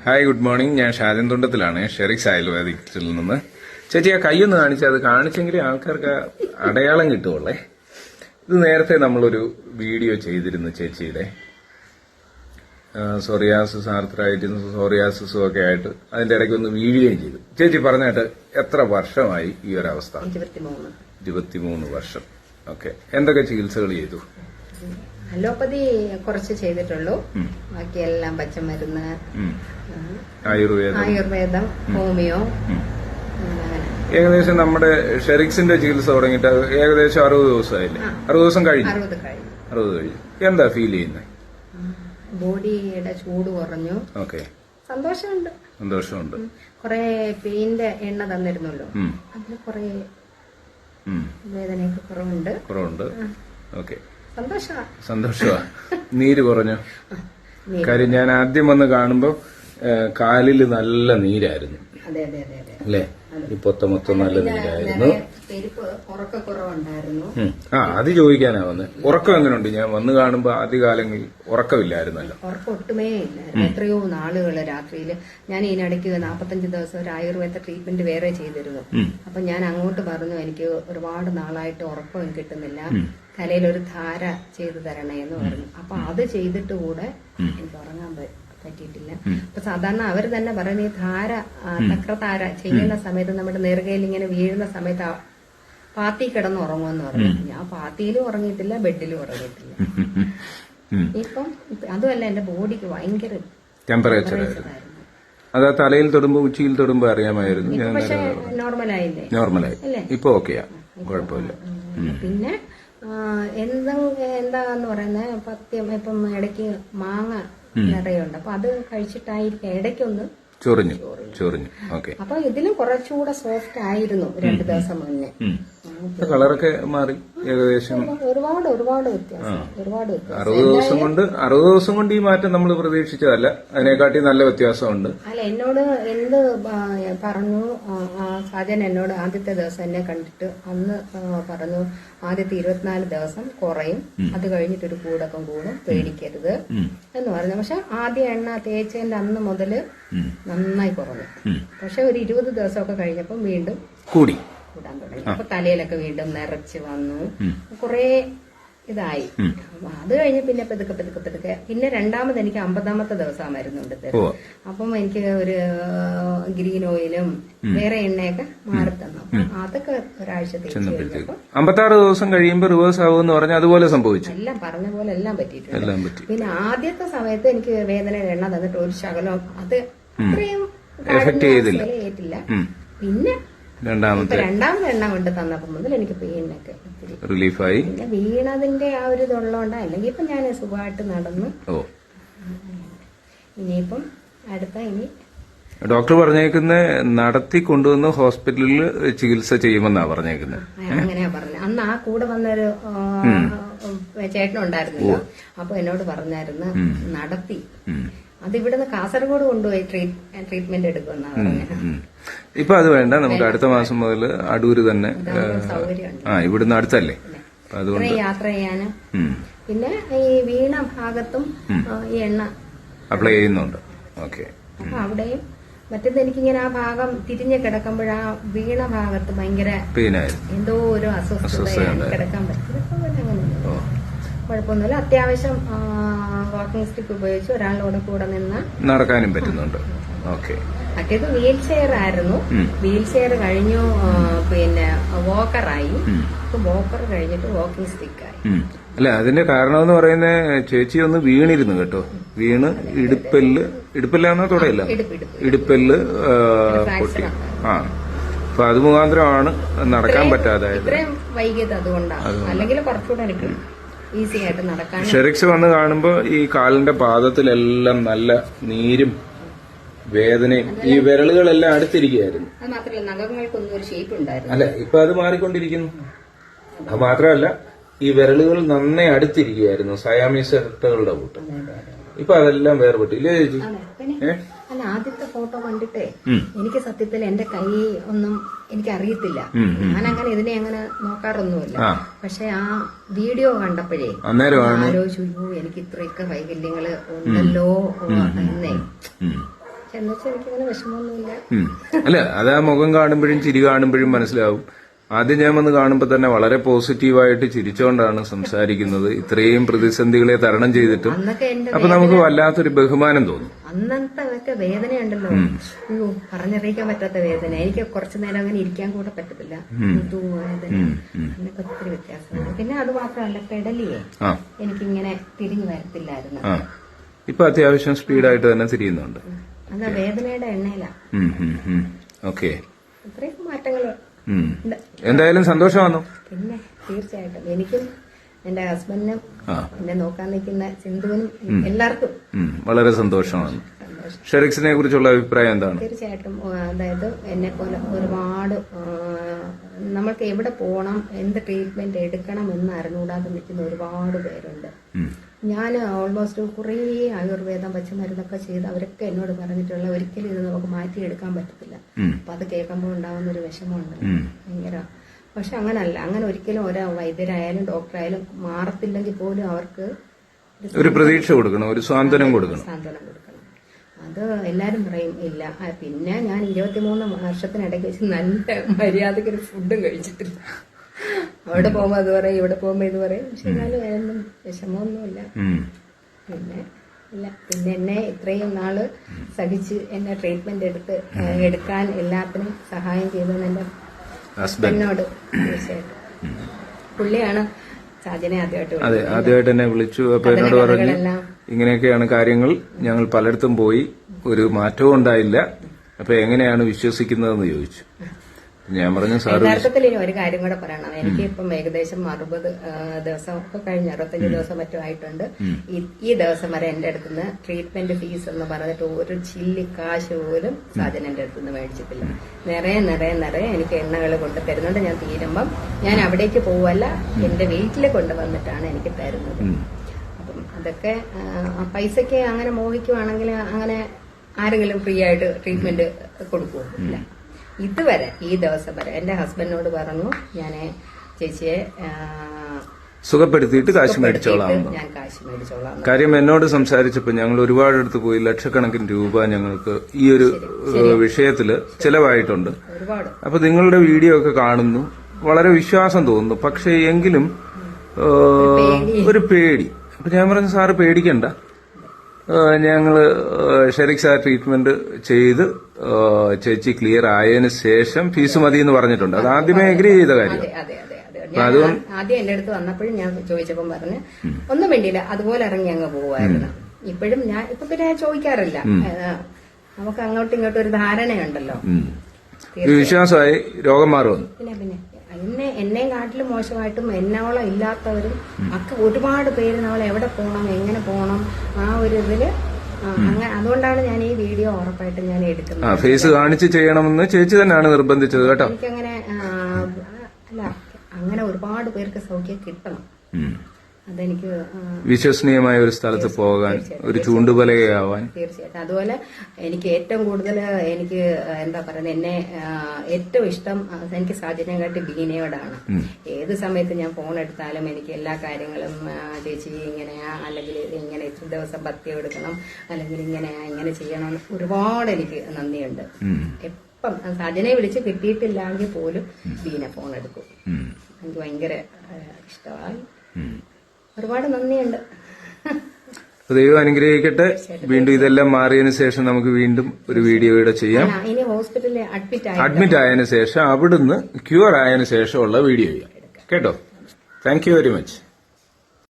Hi, good morning. ഞാൻ ഷാജൻ തുണ്ടത്തിലാണ്, ഷെറിക്സ് ആയുർവേദിക്കിൽ നിന്ന്. ചേച്ചി, ആ കൈയൊന്ന് കാണിച്ചാൽ അത് കാണിച്ചെങ്കിൽ ആൾക്കാർക്ക് അടയാളം കിട്ടുമല്ലേ. ഇത് നേരത്തെ നമ്മളൊരു വീഡിയോ ചെയ്തിരുന്നു ചേച്ചിയുടെ സോറിയാസിസ്, ആർത്രൈറ്റിസും സോറിയാസിസും ഒക്കെ ആയിട്ട് അതിന്റെ ഇടയ്ക്ക് ഒന്ന് വീഴുകയും ചെയ്തു. ചേച്ചി പറഞ്ഞായിട്ട് എത്ര വർഷമായി ഈ ഒരു അവസ്ഥ? 23 വർഷം. ഓക്കെ. എന്തൊക്കെ ചികിത്സകൾ ചെയ്തു? അലോപ്പതി കുറച്ച് ചെയ്തിട്ടുള്ളൂ, ബാക്കിയെല്ലാം പച്ചമരുന്ന്, ആയുർവേദം, ഹോമിയോ. ഏകദേശം നമ്മുടെ ഷെറിക്സിന്റെ ചികിത്സ തുടങ്ങിയിട്ട് ഏകദേശം 60 ദിവസമായില്ലേ? 60 ദിവസം കഴിഞ്ഞു. 60 കഴിഞ്ഞു. എന്താ ഫീൽ ചെയ്യുന്നത്? ബോഡിയുടെ ചൂട് കുറഞ്ഞു. ഓക്കെ. സന്തോഷമുണ്ട്. കുറെ പെയിന്റെ എണ്ണ തന്നിരുന്നല്ലോ, അതിന് കുറെ വേദനയൊക്കെ കുറവുണ്ട്. ഓക്കെ. സന്തോഷമാ. നീര് കുറഞ്ഞു? കാര്യം ഞാൻ ആദ്യം വന്ന് കാണുമ്പോ കാലില് നല്ല നീരായിരുന്നു അല്ലേ? മൊത്തം നല്ല നീരായിരുന്നു. അത് ചോദിക്കാനാ വന്നത്. ഉറക്കം എങ്ങനെയുണ്ട്? ഞാൻ വന്ന് കാണുമ്പോ ആദ്യകാലങ്ങളിൽ ഉറക്കമില്ലായിരുന്നല്ലോ. ഉറക്കം ഒട്ടുമേ ഇല്ലായിരുന്നു. എത്രയോ നാളുകള് രാത്രിയില് ഞാൻ ഇതിനിടയ്ക്ക് 45 ദിവസം ഒരു ആയുർവേദ ട്രീറ്റ്മെന്റ് വേറെ ചെയ്തിരുന്നു. അപ്പൊ ഞാൻ അങ്ങോട്ട് പറഞ്ഞു, എനിക്ക് ഒരുപാട് നാളായിട്ട് ഉറക്കം കിട്ടുന്നില്ല, തലയിലൊരു ധാര ചെയ്തു തരണേന്ന് പറഞ്ഞു. അപ്പൊ അത് ചെയ്തിട്ട് കൂടെ എനിക്ക് ഉറങ്ങാൻ പറ്റിയിട്ടില്ല. അപ്പൊ സാധാരണ അവർ തന്നെ പറയുന്ന ഈ ധാര, ചക്രധാര ചെയ്യുന്ന സമയത്ത് നമ്മുടെ നെറുകയിൽ ഇങ്ങനെ വീഴുന്ന സമയത്ത് പാത്തി കിടന്ന് ഉറങ്ങുമെന്ന് പറഞ്ഞു. ഞാൻ പാത്തിയിലും ഉറങ്ങിയിട്ടില്ല, ബെഡിലും ഉറങ്ങിയിട്ടില്ല. ഇപ്പം അതുമല്ല, എന്റെ ബോഡിക്ക് ഭയങ്കര ടെമ്പറേച്ചർ ആയിരുന്നു. അതാ തലയിൽ തൊടുമ്പോ ഉച്ചയിൽ തൊടുമ്പോ അറിയാമായിരുന്നു. പക്ഷെ നോർമലായില്ലേ? നോർമലായി. ഇപ്പൊ ഓക്കെയാ, കുഴപ്പമില്ല. പിന്നെ എന്താന്ന് പറയുന്നത്, പത്യം ഇപ്പം ഇടയ്ക്ക് മാങ്ങ നിറയുണ്ട്, അപ്പൊ അത് കഴിച്ചിട്ടായിരിക്കും ഇടയ്ക്കൊന്ന് ചൊറിഞ്ഞു. അപ്പൊ ഇതിലും കുറച്ചുകൂടെ സോഫ്റ്റ് ആയിരുന്നു 2 ദിവസം മുന്നേ. കളറൊക്കെ മാറി ഏകദേശം. ഒരുപാട് വ്യത്യാസം. 60 ദിവസം കൊണ്ട് ഈ മാറ്റം നമ്മൾ പ്രതീക്ഷിച്ചതല്ല, അതിനെക്കാട്ടി നല്ല വ്യത്യാസമുണ്ട്. അല്ല, എന്നോട് എന്ത് പറഞ്ഞു സാജൻ എന്നോട് ആദ്യത്തെ ദിവസം എന്നെ കണ്ടിട്ട് അന്ന് പറഞ്ഞു, ആദ്യത്തെ 24 ദിവസം കുറയും, അത് കഴിഞ്ഞിട്ടൊരു കൂടക്കം കൂടും, പേടിക്കരുത് എന്ന് പറഞ്ഞു. പക്ഷെ ആദ്യ എണ്ണ തേച്ചതിന്റെ അന്ന് മുതല് നന്നായി കുറഞ്ഞു. പക്ഷെ ഒരു 20 ദിവസമൊക്കെ കഴിഞ്ഞപ്പം വീണ്ടും കൂടാൻ തുടങ്ങി. അപ്പൊ തലയിലൊക്കെ വീണ്ടും നിറച്ച് വന്നു, കുറെ ഇതായി. അത് കഴിഞ്ഞ് പിന്നെ പെതുക്കെ പിന്നെ രണ്ടാമത് എനിക്ക് 50ാമത്തെ ദിവസം മരുന്നുണ്ട് തരും. അപ്പം എനിക്ക് ഒരു ഗ്രീൻ ഓയിലും വേറെ എണ്ണയൊക്കെ മാറി തന്നു. അതൊക്കെ ഒരാഴ്ച തേച്ച് കഴിഞ്ഞപ്പോ 56 ദിവസം കഴിയുമ്പോൾ റിവേഴ്സ് ആവുമെന്ന് പറഞ്ഞാൽ അതുപോലെ സംഭവിച്ചു. എല്ലാം പറഞ്ഞ പോലെ എല്ലാം പറ്റിയിട്ടുണ്ട്. പിന്നെ ആദ്യത്തെ സമയത്ത് എനിക്ക് വേദനയുടെ എണ്ണ തന്നിട്ട് ഒരു ശകലം അത് അത്രയും ഏറ്റില്ല. പിന്നെ രണ്ടാമത് എണ്ണ കൊണ്ട് തന്നപ്പോ മുതൽ എനിക്ക് പെയിനൊക്കെ റിലീഫായി. പിന്നെ വീണതിന്റെ ആ ഒരു ഇതുള്ളതുകൊണ്ട്, അല്ലെങ്കിൽ ഇപ്പൊ ഞാൻ സുഖമായിട്ട് നടന്ന്. ഇനിയിപ്പം ഇനി ഡോക്ടർ പറഞ്ഞേക്കുന്ന നടത്തി കൊണ്ടുവന്ന് ഹോസ്പിറ്റലിൽ ചികിത്സ ചെയ്യുമെന്നാ പറഞ്ഞേക്കുന്നത്. അങ്ങനെയാ പറഞ്ഞത്. അന്ന് ആ കൂടെ വന്നൊരു ചേട്ടനുണ്ടായിരുന്നില്ല, അപ്പൊ എന്നോട് പറഞ്ഞായിരുന്നു നടത്തി അത് ഇവിടുന്ന് കാസർഗോഡ് കൊണ്ടുപോയി ട്രീറ്റ്മെന്റ് എടുക്കുമെന്നാ പറഞ്ഞത്. ഇപ്പൊ അത് വേണ്ട, നമുക്ക് അടുത്ത മാസം മുതൽ അടൂര് തന്നെ ഇവിടുന്ന് അടുത്തല്ലേ, അതുകൊണ്ട് യാത്ര ചെയ്യാനും. പിന്നെ ഈ വീണ ഭാഗത്തും ഈ എണ്ണ അപ്ലൈ ചെയ്യുന്നുണ്ട്. ഓക്കെ. അപ്പൊ അവിടെയും മറ്റേത് എനിക്കിങ്ങനെ ആ ഭാഗം തിരിഞ്ഞ് കിടക്കുമ്പോൾ ആ വീണ ഭാഗത്ത് ഭയങ്കര എന്തോ ഒരു അസ്വസ്ഥത, കിടക്കാൻ പറ്റും. കുഴപ്പമൊന്നുമില്ല. അത്യാവശ്യം വാക്കിംഗ് സ്റ്റിക്ക് ഉപയോഗിച്ച് ഒരാളോട് കൂടെ നിന്ന് നടക്കാനും പറ്റുന്നുണ്ട്. ഓക്കെ. മറ്റേത് വീൽ ചെയർ ആയിരുന്നു. വീൽ ചെയർ കഴിഞ്ഞു, പിന്നെ വോക്കറായി. വോക്കർ കഴിഞ്ഞിട്ട് വാക്കിംഗ് സ്റ്റിക്കായി. അല്ല, അതിന്റെ കാരണം എന്ന് പറയുന്നത് ചേച്ചി ഒന്ന് വീണിരുന്നു കേട്ടോ. വീണ് ഇടുപ്പല്ലാന്നോ തുടയില്ല, ഇടുപ്പല്ല് പൊട്ടി. അപ്പൊ അത് മുഖാന്തരമാണ് നടക്കാൻ പറ്റാതായത്. ഇത്രയും വൈകിയത് അതുകൊണ്ടാണ്, അല്ലെങ്കിൽ കുറച്ചുകൂടെ എനിക്ക് ഈസി ആയിട്ട് നടക്കാൻ. ഷെറിക്സ് വന്ന് കാണുമ്പോ ഈ കാലിന്റെ പാദത്തിലെല്ലാം നല്ല നീരും വേദനയും, ഈ വിരലുകളെല്ലാം അടുത്തിരിക്കുകയായിരുന്നു. അത് മാത്രമല്ല, നഖങ്ങൾക്കൊന്നും ഒരു ഷേപ്പ് ഉണ്ടായിരുന്നു. അല്ല, ഇപ്പൊ അത് മാറിക്കൊണ്ടിരിക്കുന്നു. അത് മാത്രമല്ല, ഈ വിരലുകൾ നന്നായി അടുത്തിരിക്കുകയായിരുന്നു, സയാമീസുകളുടെ കൂട്ട്. ഇപ്പൊ അതെല്ലാം വേർപെട്ടു ഇല്ലേ ചേച്ചി? അല്ല, ആദ്യത്തെ ഫോട്ടോ കണ്ടിട്ടേ എനിക്ക് സത്യത്തിൽ എന്റെ കൈ ഒന്നും എനിക്ക് അറിയത്തില്ല. ഞാനങ്ങനെ ഇതിനെ അങ്ങനെ നോക്കാറൊന്നുമില്ല. പക്ഷെ ആ വീഡിയോ കണ്ടപ്പോഴേ ആലോചിച്ചു, എനിക്ക് ഇത്രയൊക്കെ വൈകല്യങ്ങള് ഉണ്ടല്ലോ എന്നേ. എന്നുവെച്ചാൽ എനിക്കങ്ങനെ വിഷമമൊന്നുമില്ല. അല്ല, അത് ആ മുഖം കാണുമ്പോഴും ചിരി കാണുമ്പോഴും മനസ്സിലാവും. ആദ്യം ഞാൻ വന്ന് കാണുമ്പോൾ തന്നെ വളരെ പോസിറ്റീവായിട്ട് ചിരിച്ചുകൊണ്ടാണ് സംസാരിക്കുന്നത്. ഇത്രയും പ്രതിസന്ധികളെ തരണം ചെയ്തിട്ടും അന്നൊക്കെ എന്റെ അപ്പൊ നമുക്ക് വല്ലാത്തൊരു ബഹുമാനം തോന്നും. അന്നത്തെ അതൊക്കെ വേദനയുണ്ടല്ലോ, അയ്യോ പറഞ്ഞറിയിക്കാൻ പറ്റാത്ത വേദന. എനിക്ക് കുറച്ചു നേരം അങ്ങനെ ഇരിക്കാൻ കൂടെ പറ്റത്തില്ല. വേദന അങ്ങനെയൊക്കെ ഒത്തിരി വ്യത്യാസമുണ്ട്. പിന്നെ അത് മാത്രമല്ല, പെടലിയെ എനിക്കിങ്ങനെ തിരിഞ്ഞു വരത്തില്ലായിരുന്നു. ഇപ്പൊ അത്യാവശ്യം സ്പീഡായിട്ട് തന്നെ തിരിയുന്നുണ്ട്. അതാ വേദനയുടെ എണ്ണയില. ഓക്കെ, ഇത്രയൊക്കെ മാറ്റങ്ങള് എന്തായാലും സന്തോഷമാണോ? പിന്നെ തീർച്ചയായിട്ടും എനിക്കും എന്റെ ഹസ്ബൻഡിനും എന്നെ നോക്കാൻ നിൽക്കുന്ന സിന്ധുവിനും എല്ലാവർക്കും വളരെ സന്തോഷമാണ്. ഷെറിക്സിനെ കുറിച്ചുള്ള അഭിപ്രായം എന്താണ്? തീർച്ചയായിട്ടും അതായത് എന്നെ പോലെ ഒരുപാട് നമ്മൾക്ക് എവിടെ പോകണം, എന്ത് ട്രീറ്റ്മെന്റ് എടുക്കണം എന്ന് അറിഞ്ഞുകൂടാതെ നിൽക്കുന്ന ഒരുപാട് പേരുണ്ട്. ഞാൻ ഓൾമോസ്റ്റ് കുറേ ആയുർവേദം പച്ചമരുന്നൊക്കെ ചെയ്ത് അവരൊക്കെ എന്നോട് പറഞ്ഞിട്ടുള്ള ഒരിക്കലും ഇത് നമുക്ക് മാറ്റിയെടുക്കാൻ പറ്റത്തില്ല. അപ്പൊ അത് കേൾക്കുമ്പോൾ ഉണ്ടാകുന്ന ഒരു വിഷമമുണ്ട് ഭയങ്കര. പക്ഷെ അങ്ങനല്ല, അങ്ങനെ ഒരിക്കലും ഓരോ വൈദ്യരായാലും ഡോക്ടറായാലും മാറത്തില്ലെങ്കിൽ പോലും അവർക്ക് ഒരു പ്രതീക്ഷ കൊടുക്കണം, ഒരു സാന്ത്വനം കൊടുക്കണം. അത് എല്ലാരും പറയും ഇല്ല. പിന്നെ ഞാൻ 23 വർഷത്തിനിടയ്ക്ക് വെച്ച് നല്ല മര്യാദയ്ക്ക് ഒരു ഫുഡും കഴിച്ചിട്ടില്ല. അവിടെ പോകുമ്പോ അത് പറയും, ഇവിടെ പോകുമ്പോ ഇത് പറയും. പക്ഷെ എന്നാലും അതിനൊന്നും വിഷമമൊന്നുമില്ല. പിന്നെ ഇല്ല, പിന്നെ എന്നെ ഇത്രയും നാള് സഹിച്ച് എന്നെ ട്രീറ്റ്മെന്റ് എടുക്കാൻ എല്ലാത്തിനും സഹായം ചെയ്തത് എന്റെ ഹസ്ബൻഡിനോട് തീർച്ചയായിട്ടും. പുള്ളിയാണ് സാജനെ ആദ്യമായിട്ട് എന്നെ വിളിച്ചു. അപ്പൊ എന്നോട് പറഞ്ഞു ഇങ്ങനെയൊക്കെയാണ് കാര്യങ്ങൾ, ഞങ്ങൾ പലയിടത്തും പോയി ഒരു മാറ്റവും ഉണ്ടായില്ല, അപ്പൊ എങ്ങനെയാണ് വിശ്വസിക്കുന്നതെന്ന് ചോദിച്ചു. ഞാൻ പറഞ്ഞു സാർ യഥാർത്ഥത്തിൽ ഇനി ഒരു കാര്യം കൂടെ പറയണം. എനിക്ക് ഇപ്പം ഏകദേശം 60 ദിവസം ഒക്കെ കഴിഞ്ഞ് 65 ദിവസം മറ്റും ആയിട്ടുണ്ട്. ഈ ദിവസം വരെ എന്റെ അടുത്തുനിന്ന് ട്രീറ്റ്മെന്റ് ഫീസ് എന്ന് പറഞ്ഞിട്ട് ഒരു ചില്ലി കാശ് പോലും സാജൻ എന്റെ അടുത്തുനിന്ന് മേടിച്ചിട്ടില്ല. നിറയെ എനിക്ക് എണ്ണകൾ കൊണ്ട് തരുന്നുണ്ട്. ഞാൻ തീരുമ്പം ഞാൻ അവിടേക്ക് പോവല്ല, എന്റെ വീട്ടിൽ കൊണ്ടുവന്നിട്ടാണ് എനിക്ക് തരുന്നത്. അപ്പം അതൊക്കെ പൈസക്ക് അങ്ങനെ മോഹിക്കുവാണെങ്കിൽ അങ്ങനെ ആരെങ്കിലും ഫ്രീ ആയിട്ട് ട്രീറ്റ്മെന്റ് കൊടുക്കുമോ? ഇല്ല. ഇതുവരെ ഈ ദിവസം വരെ എന്റെ ഹസ്ബൻഡിനോട് പറഞ്ഞു ഞാൻ ചേച്ചിയെ സുഖപ്പെടുത്തിയിട്ട് കാശ് മേടിച്ചോളാം. ഞാൻ കാശ് മേടിച്ചോളാം. കാര്യം എന്നോട് സംസാരിച്ചപ്പോൾ ഞങ്ങൾ ഒരുപാട് അടുത്ത് പോയി ലക്ഷക്കണക്കിന് രൂപ ഞങ്ങൾക്ക് ഈ ഒരു വിഷയത്തില് ചെലവായിട്ടുണ്ട്. അപ്പൊ നിങ്ങളുടെ വീഡിയോ ഒക്കെ കാണുന്നു, വളരെ വിശ്വാസം തോന്നുന്നു. പക്ഷേ എങ്കിലും ഒരു പേടി. അപ്പൊ ഞാൻ പറഞ്ഞു സാറ് പേടിക്കണ്ട, ഞങ്ങള് ഷെറിക്സ് ആ ട്രീറ്റ്മെന്റ് ചെയ്ത് ചേച്ചി ക്ലിയർ ആയതിനു ശേഷം ഫീസ് മതി എന്ന് പറഞ്ഞിട്ടുണ്ട്. അത് ആദ്യമേ എഗ്രി ചെയ്ത കാര്യം. ആദ്യം എന്റെ അടുത്ത് വന്നപ്പോഴും ഞാൻ ചോദിച്ചപ്പം പറഞ്ഞ് ഒന്നും വേണ്ടിയില്ല, അതുപോലെ ഇറങ്ങി അങ്ങ് പോവായിരുന്നു. ഇപ്പോഴും ഞാൻ ഇപ്പൊ പിന്നെ ചോദിക്കാറില്ല, നമുക്ക് അങ്ങോട്ടും ഇങ്ങോട്ടും ഒരു ധാരണയുണ്ടല്ലോ. വിശ്വാസമായി രോഗം മാറുമെന്ന്. പിന്നെ എന്നെയും കാട്ടിലും മോശമായിട്ടും എന്നോളം ഇല്ലാത്തവരും ഒക്കെ ഒരുപാട് പേര് നമ്മൾ എവിടെ പോകണം, എങ്ങനെ പോകണം, ആ ഒരു ഇതില് അങ്ങനെ. അതുകൊണ്ടാണ് ഞാൻ ഈ വീഡിയോ ഉറപ്പായിട്ട് ഞാൻ എടുക്കുന്നത്. ഫേസ് കാണിച്ച് ചെയ്യണമെന്ന് ചേച്ചി തന്നെയാണ് നിർബന്ധിച്ചത് കേട്ടോ. എനിക്കങ്ങനെ അല്ല, അങ്ങനെ ഒരുപാട് പേർക്ക് സൗഖ്യം കിട്ടണം. അതെനിക്ക് വിശ്വസനീയമായ ഒരു സ്ഥലത്ത് പോകാൻ, ഒരു ചൂണ്ടുപലകയാവാൻ. തീർച്ചയായിട്ടും. അതുപോലെ എനിക്ക് ഏറ്റവും കൂടുതൽ എനിക്ക് എന്താ പറയുന്നത്, എന്നെ ഏറ്റവും ഇഷ്ടം എനിക്ക് സാജനെക്കാട്ടി ബീനയോടാണ്. ഏത് സമയത്ത് ഞാൻ ഫോൺ എടുത്താലും എനിക്ക് എല്ലാ കാര്യങ്ങളും ചേച്ചി ഇങ്ങനെയാ, അല്ലെങ്കിൽ ഇങ്ങനെ ഇത്ര ദിവസം പത്യം എടുക്കണം, അല്ലെങ്കിൽ ഇങ്ങനെ ചെയ്യണം, ഒരുപാട് എനിക്ക് നന്ദിയുണ്ട്. എപ്പം സാജനെ വിളിച്ച് കിട്ടിയിട്ടില്ലെങ്കിൽ പോലും ബീന ഫോൺ എടുക്കും. എനിക്ക് ഭയങ്കര ഇഷ്ടമായി. ഒരുപാട് നന്ദിയുണ്ട്. ദൈവം അനുഗ്രഹിക്കട്ടെ. വീണ്ടും ഇതെല്ലാം മാറിയതിനു ശേഷം നമുക്ക് വീണ്ടും ഒരു വീഡിയോയുടെ ചെയ്യാം. ഇനി ഹോസ്പിറ്റലിൽ അഡ്മിറ്റ് ആയതിനു ശേഷം അവിടുന്ന് ക്യൂർ ആയതിനു ശേഷമുള്ള വീഡിയോ ചെയ്യാം കേട്ടോ. Thank you very much.